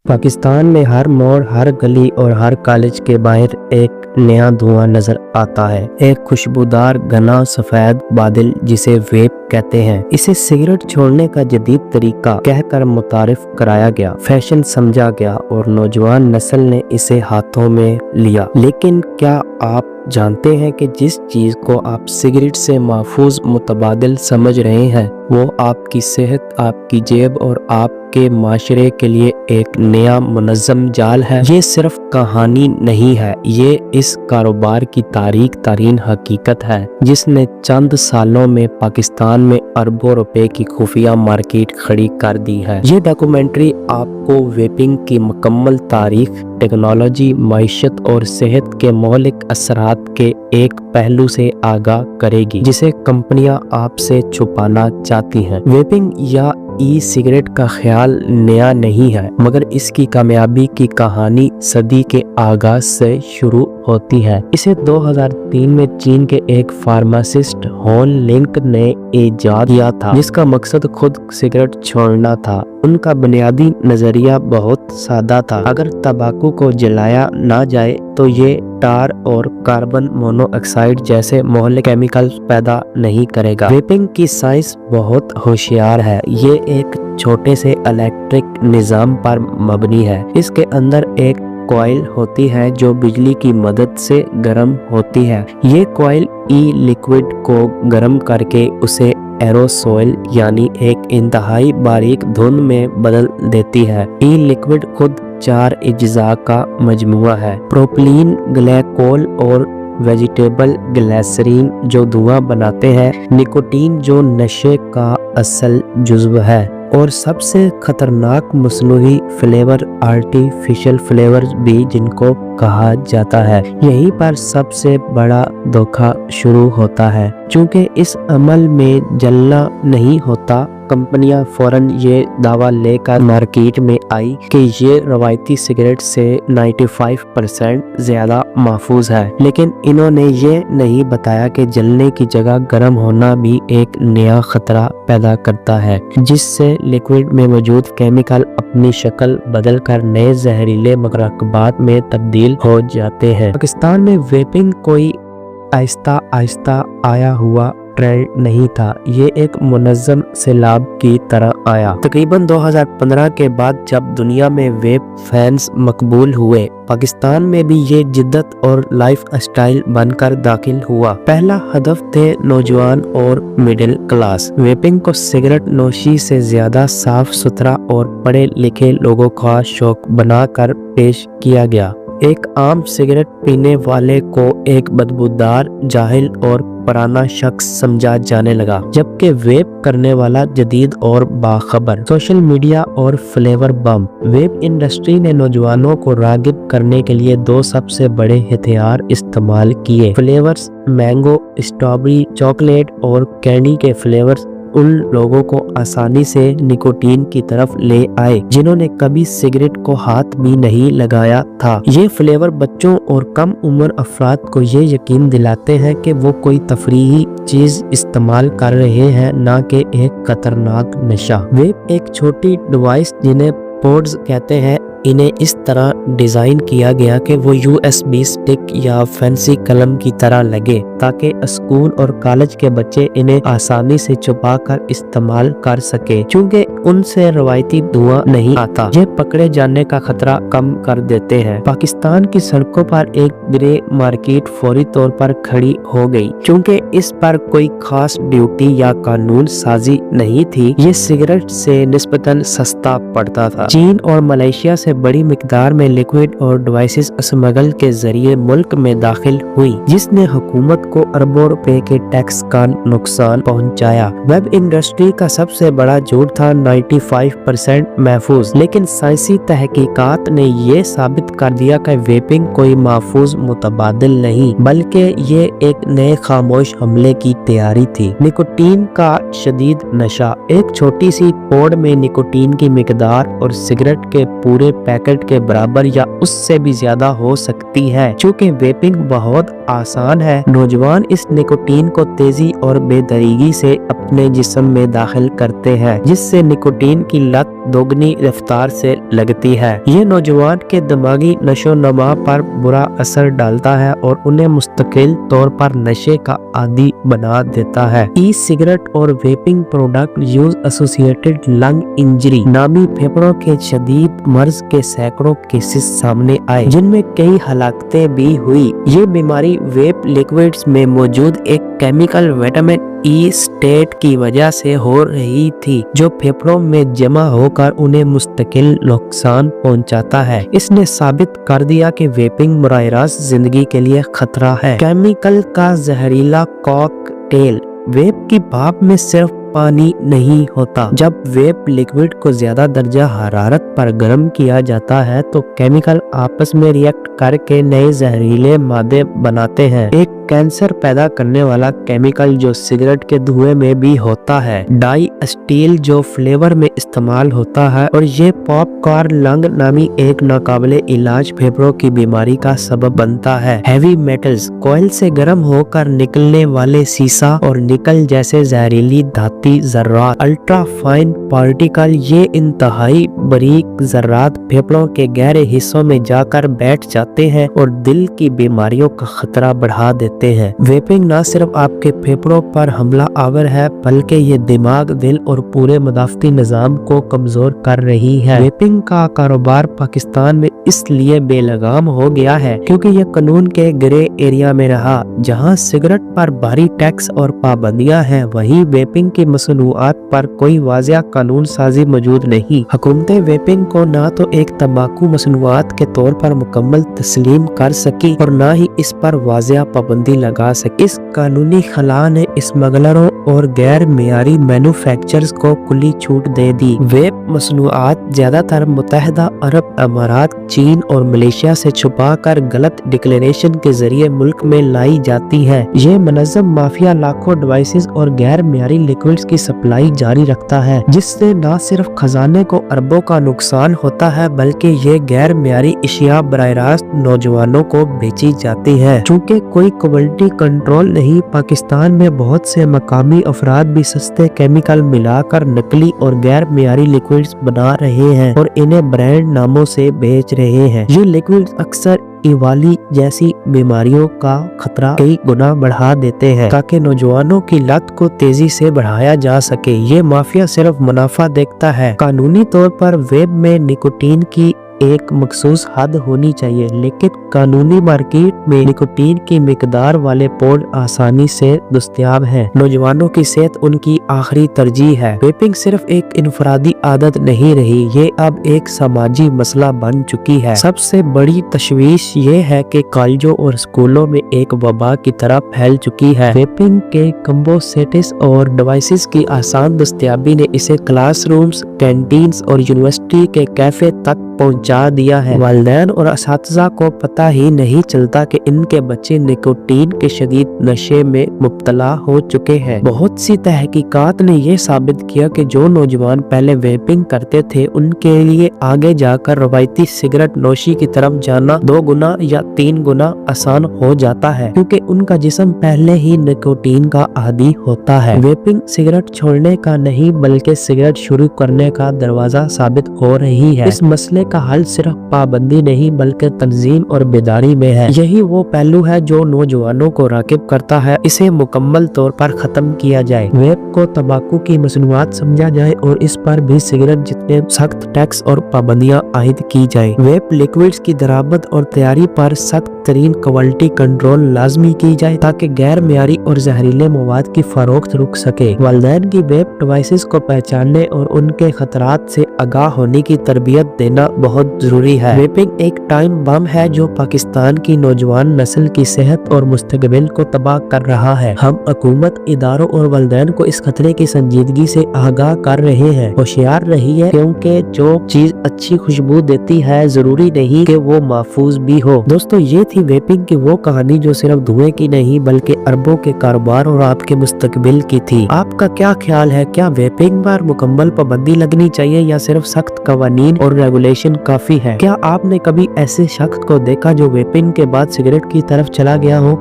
पाकिस्तान में हर मोड़, हर गली और हर कॉलेज के बाहर एक नया धुआं नजर आता है। एक खुशबूदार घना सफेद बादल जिसे वेप कहते हैं। इसे सिगरेट छोड़ने का जदीद तरीका कहकर मुतारिफ कराया गया, फैशन समझा गया और नौजवान नस्ल ने इसे हाथों में लिया। लेकिन क्या आप जानते हैं कि जिस चीज को आप सिगरेट से महफूज मुतबादिल समझ रहे हैं वो आपकी सेहत, आपकी जेब और आपके माशरे के लिए एक नया मुनज़्ज़म जाल है। ये सिर्फ कहानी नहीं है, ये इस कारोबार की तारीख तरीन हकीकत है जिसने चंद सालों में पाकिस्तान में अरबों रुपए की खुफिया मार्केट खड़ी कर दी है। ये डॉक्यूमेंट्री आपको वेपिंग की मुकम्मल तारीख, टेक्नोलॉजी, मईशत और सेहत के मौलिक असरात के एक पहलू से आगाह करेगी जिसे कंपनियां आपसे छुपाना चाहती हैं। वेपिंग या ई सिगरेट का ख्याल नया नहीं है, मगर इसकी कामयाबी की कहानी सदी के आगाज से शुरू होती है। इसे 2003 में चीन के एक फार्मासिस्ट हॉन लिंक ने इजाद किया था, जिसका मकसद खुद सिगरेट छोड़ना था। उनका बुनियादी नजरिया बहुत सादा था। अगर तंबाकू को जलाया ना जाए तो ये टार और कार्बन मोनोऑक्साइड जैसे मोहल्ले केमिकल पैदा नहीं करेगा। वेपिंग की साइंस बहुत होशियार है। ये एक छोटे से इलेक्ट्रिक निजाम पर मबनी है। इसके अंदर एक कॉइल होती है जो बिजली की मदद से गर्म होती है। ये कॉइल ई लिक्विड को गर्म करके उसे एरोसोल यानी एक इंतहाई बारीक धुंध में बदल देती है। ई लिक्विड खुद 4 अज्जा का मजमुआ है, प्रोपिलीन, ग्लाइकोल और वेजिटेबल ग्लिसरीन जो धुआं बनाते हैं, निकोटीन जो नशे का असल जुज्व है और सबसे खतरनाक मसनूई फ्लेवर आर्टिफिशियल फ्लेवर्स भी जिनको कहा जाता है। यहीं पर सबसे बड़ा धोखा शुरू होता है। चूंकि इस अमल में जलना नहीं होता, कंपनियां फौरन ये दावा लेकर मार्केट में आई कि ये रवायती सिगरेट से 95% ज्यादा महफूज है। लेकिन इन्होंने ये नहीं बताया कि जलने की जगह गर्म होना भी एक नया खतरा पैदा करता है, जिससे लिक्विड में मौजूद केमिकल अपनी शक्ल बदल कर नए जहरीले मरकबात में तब्दील हो जाते हैं। पाकिस्तान में वेपिंग कोई आहिस्ता आहिस्ता आया हुआ ट्रेंड नहीं था, ये एक मुनज़्ज़म सैलाब की तरह आया। तकरीबन 2015 के बाद जब दुनिया में वेप फैंस मकबूल हुए, पाकिस्तान में भी ये जिद्दत और लाइफ स्टाइल बनकर दाखिल हुआ। पहला हदफ थे नौजवान और मिडिल क्लास। वेपिंग को सिगरेट नोशी से ज्यादा साफ सुथरा और पढ़े लिखे लोगों का शौक बनाकर पेश किया गया। एक आम सिगरेट पीने वाले को एक बदबूदार, जाहिल और पुराना शख्स समझा जाने लगा, जबकि वेप करने वाला जदीद और बाखबर। सोशल मीडिया और फ्लेवर बम। वेप इंडस्ट्री ने नौजवानों को रागिब करने के लिए 2 सबसे बड़े हथियार इस्तेमाल किए। फ्लेवर्स मैंगो, स्ट्रॉबेरी, चॉकलेट और कैंडी के फ्लेवर्स उन लोगों को आसानी से निकोटीन की तरफ ले आए जिन्होंने कभी सिगरेट को हाथ भी नहीं लगाया था। ये फ्लेवर बच्चों और कम उम्र अफराद को ये यकीन दिलाते हैं कि वो कोई तफरीही चीज इस्तेमाल कर रहे हैं, ना कि एक खतरनाक नशा। वेप एक छोटी डिवाइस जिन्हें पोड्स कहते हैं, इन्हें इस तरह डिजाइन किया गया कि वो USB स्टिक या फैंसी कलम की तरह लगे, ताकि स्कूल और कॉलेज के बच्चे इन्हें आसानी से छुपाकर इस्तेमाल कर सके। चूंकि उनसे रवायती धुआं नहीं आता, ये पकड़े जाने का खतरा कम कर देते हैं। पाकिस्तान की सड़कों पर एक ग्रे मार्केट फौरी तौर पर खड़ी हो गई। चूंकि इस पर कोई खास ड्यूटी या कानून साजी नहीं थी, ये सिगरेट से निस्बतन सस्ता पड़ता था। चीन और मलेशिया से बड़ी मिकदार में लिक्विड और डिवाइसेस स्मगल के जरिए मुल्क में दाखिल हुई, जिसने हुकूमत को अरबों रुपए के टैक्स का नुकसान पहुंचाया। वेब इंडस्ट्री का सबसे बड़ा झूठ था 95% महफूज, लेकिन साइंसी तहकीकात ने ये साबित कर दिया कि वेपिंग कोई महफूज मुतबादिल नहीं, बल्कि ये एक नए खामोश हमले की तैयारी थी। निकोटीन का शदीद नशा। एक छोटी सी पौड में निकोटीन की मिकदार और सिगरेट के पूरे पैकेट के बराबर या उससे भी ज्यादा हो सकती है। चूँकि वेपिंग बहुत आसान है, नौजवान इस निकोटीन को तेजी और बेदरीगी से अपने जिस्म में दाखिल करते हैं, जिससे निकोटीन की लत दोगुनी रफ्तार से लगती है। ये नौजवान के दिमागी नशो नमा पर बुरा असर डालता है और उन्हें मुस्तकिल तौर पर नशे का आदी बना देता है। ई सिगरेट और vaping product use associated lung injury नामी फेफड़ों के शदीद मर्ज के सैकड़ों केसेस सामने आए, जिनमें कई हलाकतें भी हुई। ये बीमारी वेप लिक्विड्स में मौजूद एक केमिकल विटामिन ई स्टेट की वजह से हो रही थी, जो फेफड़ों में जमा होकर उन्हें मुस्तकिल नुकसान पहुंचाता है। इसने साबित कर दिया कि वेपिंग बराह रास्त जिंदगी के लिए खतरा है। केमिकल का जहरीला कॉकटेल। वेप की भाप में सिर्फ पानी नहीं होता। जब वेप लिक्विड को ज्यादा दर्जा हरारत पर गर्म किया जाता है तो केमिकल आपस में रिएक्ट करके नए जहरीले मादे बनाते हैं। एक कैंसर पैदा करने वाला केमिकल जो सिगरेट के धुएं में भी होता है, डाई अस्टील, जो फ्लेवर में इस्तेमाल होता है, और ये पॉपकॉर्न लंग नामी एक नाकाबिले इलाज फेफड़ों की बीमारी का सबब बनता है। Heavy metals. कोयल से गर्म होकर निकलने वाले सीसा और निकल जैसे जहरीली धाती जर्रात, अल्ट्रा फाइन पार्टिकल, ये इंतहाई बारीक जर्रात फेफड़ों के गहरे हिस्सों में जाकर बैठ जाते हैं और दिल की बीमारियों का खतरा बढ़ा देते हैं। वेपिंग न सिर्फ आपके फेफड़ों पर हमला आवर है, बल्कि ये दिमाग, दिल और पूरे मदाफती निजाम को कमजोर कर रही है। वेपिंग का कारोबार पाकिस्तान में इसलिए बेलगाम हो गया है क्योंकि ये कानून के ग्रे एरिया में रहा। जहां सिगरेट पर भारी टैक्स और पाबंदियां हैं, वहीं वेपिंग की मसनूआत पर कोई वाज़िया कानून साजी मौजूद नहीं। हुकूमतें वेपिंग को न तो एक तंबाकू मसनूआत के तौर पर मुकम्मल तस्लीम कर सकी और न ही इस पर वाज़िया पाबंदी लगा सकी। इस कानूनी खला ने स्मगलरों और गैर मियारी मैन्युफैक्चरर्स को खुली छूट दे दी। वेप मसनूआत ज्यादातर मुत्तहिदा अरब अमारात, चीन और मलेशिया से छुपा कर गलत डिक्लेरेशन के जरिए मुल्क में लाई जाती है। ये मुनज़्ज़म माफिया लाखों डिवाइसेस और गैर मियारी लिक्विड्स की सप्लाई जारी रखता है, जिससे न सिर्फ खजाने को अरबों का नुकसान होता है, बल्कि ये गैर मियारी अशिया बराह रास्त नौजवानों को बेची जाती है। चूँकि कोई क्वालिटी कंट्रोल नहीं, पाकिस्तान में बहुत से मकामी अफराद भी सस्ते केमिकल मिलाकर नकली और गैर मियारी लिक्विड्स बना रहे हैं और इन्हें ब्रांड नामों से बेच रहे हैं। ये लिक्विड्स अक्सर इवाली जैसी बीमारियों का खतरा कई गुना बढ़ा देते हैं ताकि नौजवानों की लत को तेजी से बढ़ाया जा सके। ये माफिया सिर्फ मुनाफा देखता है। कानूनी तौर पर वेप में निकोटीन की एक मखसूस हद होनी चाहिए, लेकिन कानूनी मार्केट में निकोटीन की मिकदार वाले पौड आसानी से दस्तयाब हैं। नौजवानों की सेहत उनकी आखिरी तरजीह है। वेपिंग सिर्फ एक इनफरादी आदत नहीं रही, ये अब एक समाजी मसला बन चुकी है। सबसे बड़ी तशवीश ये है कि कॉलेजों और स्कूलों में एक वबा की तरह फैल चुकी है। वेपिंग के कंबोसेटिस और डिवाइसेस की आसान दस्तयाबी ने इसे क्लासरूम्स, कैंटीन्स और यूनिवर्सिटी के कैफे तक पहुंचा दिया है। वालिदैन और असातिज़ा को पता ही नहीं चलता कि इनके बच्चे निकोटीन के शदीद नशे में मुब्तला हो चुके हैं। बहुत सी तहकीकात ने यह साबित किया कि जो नौजवान पहले वेपिंग करते थे, उनके लिए आगे जाकर रवायती सिगरेट नोशी की तरफ जाना 2 गुना या 3 गुना आसान हो जाता है, क्योंकि उनका जिस्म पहले ही निकोटीन का आदी होता है। वेपिंग सिगरेट छोड़ने का नहीं, बल्कि सिगरेट शुरू करने का दरवाजा साबित हो रही है। इस मसले का हल सिर्फ पाबंदी नहीं, बल्कि तंजीम और बेदारी में है। यही वो पहलू है जो नौजवानों को राकिब करता है। इसे मुकम्मल तौर पर खत्म किया जाए। वेप को तंबाकू की मसनूआत समझा जाए और इस पर भी सिगरेट जितने सख्त टैक्स और पाबंदियां आयद की जाए। वेप लिक्विड्स की दरामद और तैयारी पर सख्त तरीन क्वालिटी कंट्रोल लाजमी की जाए ताकि गैर मियारी और जहरीले मवाद की फरोख्त रुक सके। वालिदैन की वेप डिवाइसेस को पहचानने और उनके खतरात से आगाह होने की तरबियत देना बहुत जरूरी है। वेपिंग एक टाइम बम है जो पाकिस्तान की नौजवान नस्ल की सेहत और मुस्तकबिल को तबाह कर रहा है। हम हुकूमत, इदारों और वालिदैन को इस खतरे की संजीदगी से आगाह कर रहे हैं। होशियार रहिए, क्योंकि जो चीज अच्छी खुशबू देती है जरूरी नहीं कि वो महफूज भी हो। दोस्तों, ये थी वेपिंग की वो कहानी जो सिर्फ धुएं की नहीं, बल्कि अरबों के कारोबार और आपके मुस्तकबिल की थी। आपका क्या ख्याल है? क्या वेपिंग पर मुकम्मल पाबंदी लगनी चाहिए या सिर्फ सख्त कवानीन और रेगुलेशन काफी है? क्या आपने कभी ऐसे शख्स को देखा जो वेपिंग के बाद सिगरेट की तरफ चला गया हो?